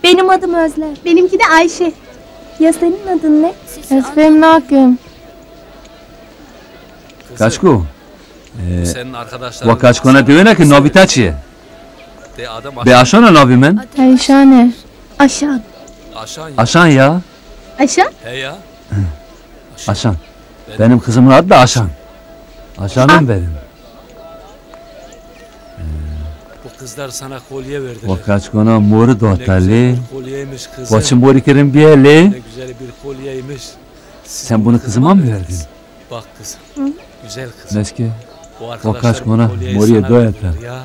Benim adım Özlem. Benimki de Ayşe. Ya senin adın ne? Esfem Nakım. Kaçku. Senin arkadaşların... Vakaçkona diyor ki novitaçi. De adam Be aşana novi men. Ayşane. Aşağı. aşan ya. Aşan ya. Aşa? He ya. Aşan. Benim kızımın adı da Aşan. Aşanım benim. Bu kızlar sana kolye verdiler. Vakaçkona moru Ne güzel dohtali. bir kolyeymiş kızım. Koçum borikirin biyeli. Ne güzel bir kolyeymiş. Sen bunu kızıma mı verdin? Bak kızım. Güzel kızım. Neski? Bu kaç arkadaşlar kona, bu kolyeyi moriye sana doyat verdiler ver. ya.